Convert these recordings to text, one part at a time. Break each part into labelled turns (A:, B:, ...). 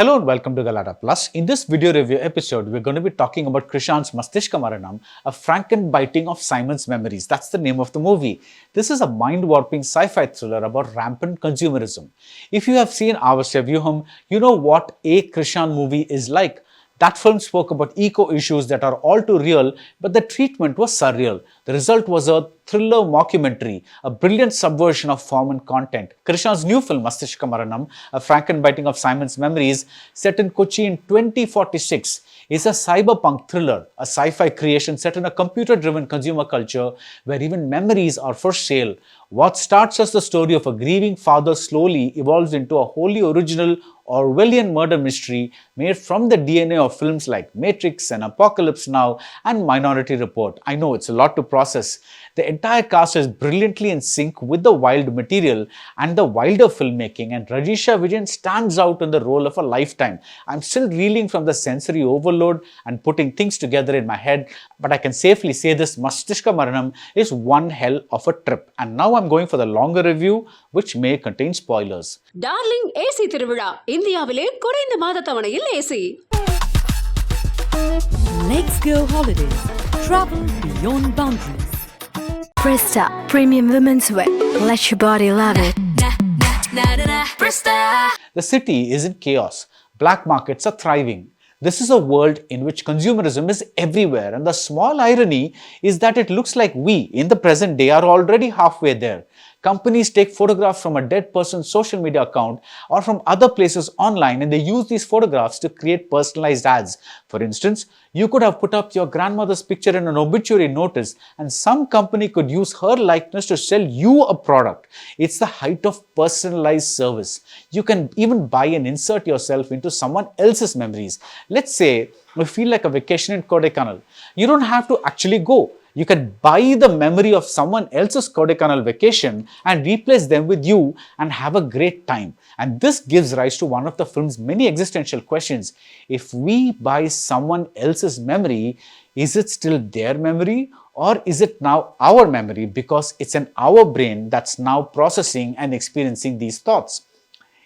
A: Hello and welcome to Galatta Plus. In this video review episode, we're going to be talking about Krishand's Masthishka Maranam, a franken-biting of Simon's memories. That's the name of the movie. This is a mind-warping sci-fi thriller about rampant consumerism. If you have seen Avasya Vyuham, you know what a Krishand movie is like. That film spoke about eco-issues that are all too real, but the treatment was surreal. The result was a thriller mockumentary, a brilliant subversion of form and content. Krishand's new film, Masthishka Maranam, a franken-biting of Simon's memories, set in Kochi in 2046, is a cyberpunk thriller, a sci-fi creation set in a computer-driven consumer culture where even memories are for sale. What starts as the story of a grieving father slowly evolves into a wholly original Orwellian murder mystery made from the DNA of films like Matrix and Apocalypse Now and Minority Report. I know it's a lot to process. The entire cast is brilliantly in sync with the wild material and the wilder filmmaking, and Rajisha Vijayan stands out in the role of a lifetime. I'm still reeling from the sensory overload and putting things together in my head, but I can safely say this Masthishka Maranam is one hell of a trip. And now I'm going for the longer review, which may contain spoilers.
B: Darling AC திருவிழா இந்தியாவிலே குறைந்த மாத தவணையில் AC.
C: Let's go holidays. Travel beyond boundaries.
D: Presta Premium Women's Wear. Let your body love it.
A: The city is in chaos. Black markets are thriving. This is a world in which consumerism is everywhere, and the small irony is that it looks like we, in the present day, are already halfway there. Companies take photographs from a dead person's social media account or from other places online, and they use these photographs to create personalized ads. For instance, you could have put up your grandmother's picture in an obituary notice, and some company could use her likeness to sell you a product. It's the height of personalized service. You can even buy and insert yourself into someone else's memories. Let's say you feel like a vacation in Kodaikanal. You don't have to actually go. You can buy the memory of someone else's Kodaikanal vacation and replace them with you and have a great time. And this gives rise to one of the film's many existential questions. If we buy someone else's memory, is it still their memory, or is it now our memory because it's in our brain that's now processing and experiencing these thoughts?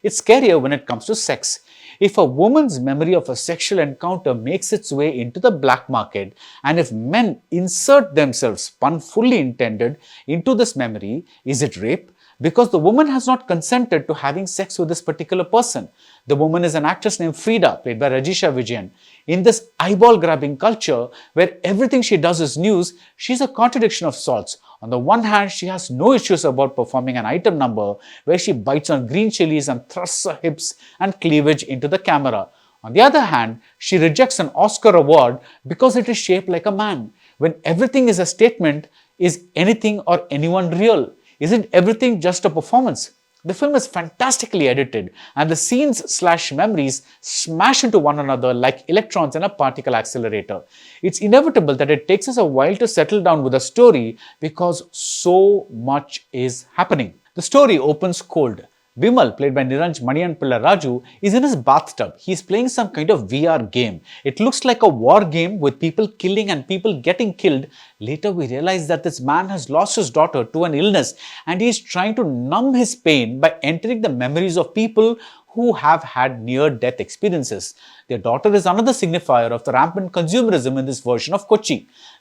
A: It's scarier when it comes to sex. If a woman's memory of a sexual encounter makes its way into the black market, and if men insert themselves, pun fully intended, into this memory, is it rape? Because the woman has not consented to having sex with this particular person. The woman is an actress named Frida, played by Rajisha Vijayan. In this eyeball-grabbing culture, where everything she does is news, she's a contradiction of sorts. On the one hand, she has no issues about performing an item number where she bites on green chilies and thrusts her hips and cleavage into the camera. On the other hand, she rejects an Oscar award because it is shaped like a man. When everything is a statement, is anything or anyone real? Isn't everything just a performance? The film is fantastically edited, and the scenes/memories smash into one another like electrons in a particle accelerator. It's inevitable that it takes us a while to settle down with a story because so much is happening. The story opens cold. Bimal, played by Niranj Maniyan Pilla Raju, is in his bathtub. He's playing some kind of VR game. It looks like a war game with people killing and people getting killed. Later we realize that this man has lost his daughter to an illness, and he is trying to numb his pain by entering the memories of people who have had near-death experiences. Their daughter is another signifier of the rampant consumerism in this version of Kochi.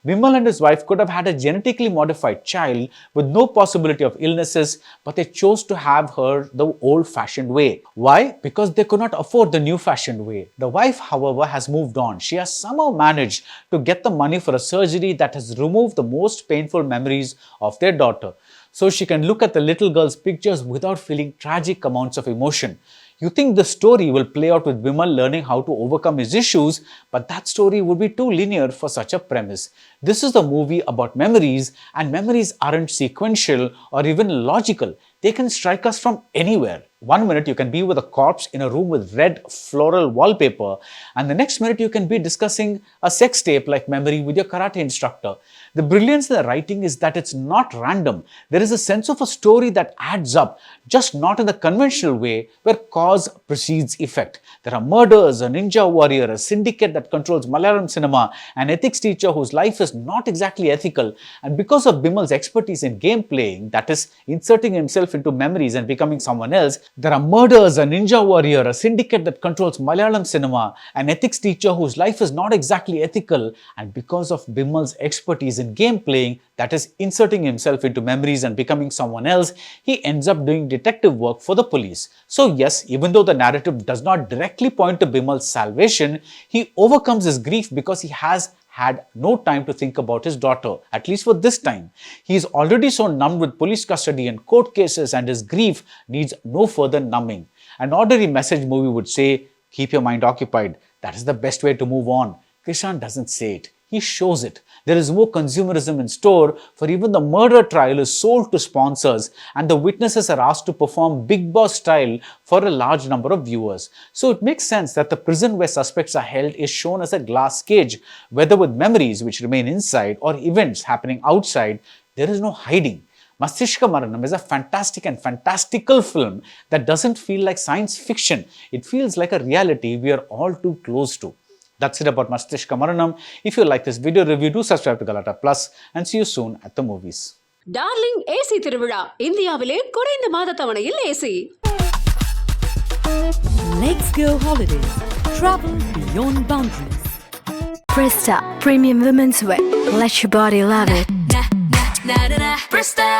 A: Vimal and his wife could have had a genetically modified child with no possibility of illnesses, but they chose to have her the old-fashioned way. Why? Because they could not afford the new-fashioned way. The wife, however, has moved on. She has somehow managed to get the money for a surgery that has removed the most painful memories of their daughter, so she can look at the little girl's pictures without feeling tragic amounts of emotion. You think the story will play out with Vimal learning how to overcome his issues, but that story would be too linear for such a premise. This is a movie about memories, and memories aren't sequential or even logical. They can strike us from anywhere. One minute you can be with a corpse in a room with red floral wallpaper, and the next minute you can be discussing a sex tape like memory with your karate instructor. The brilliance in the writing is that it's not random. There is a sense of a story that adds up, just not in the conventional way where cause precedes effect. There are murders, a ninja warrior, a syndicate that controls Malayalam cinema, an ethics teacher whose life is is not exactly ethical, and because of Bimal's expertise in game playing, that is, inserting himself into memories and becoming someone else, there are murders, a ninja warrior, a syndicate that controls Malayalam cinema, an ethics teacher whose life is not exactly ethical, and because of Bimal's expertise in game playing, that is, inserting himself into memories and becoming someone else, he ends up doing detective work for the police. So yes, even though the narrative does not directly point to Bimal's salvation, he overcomes his grief because he has had no time to think about his daughter, at least for this time. He is already so numbed with police custody and court cases, and his grief needs no further numbing. An ordinary message movie would say, keep your mind occupied. That is the best way to move on. Krishand doesn't say it. He shows it. There is more consumerism in store, for even the murder trial is sold to sponsors and the witnesses are asked to perform Big Boss style for a large number of viewers. So it makes sense that the prison where suspects are held is shown as a glass cage, whether with memories which remain inside or events happening outside. There is no hiding. Masthishka Maranam is a fantastic and fantastical film that doesn't feel like science fiction. It feels like a reality we are all too close to. That's it about Masthishka Maranam. If you like this video review, do subscribe to Galatta Plus and see you soon at the movies.
B: Darling AC திருவிழா இந்தியாவிலே குறைந்த மாத தவணையில் AC.
C: Let's go holiday. Travel beyond boundaries.
D: Presta Premium Women's Wear. Let your body love it.
E: Presta.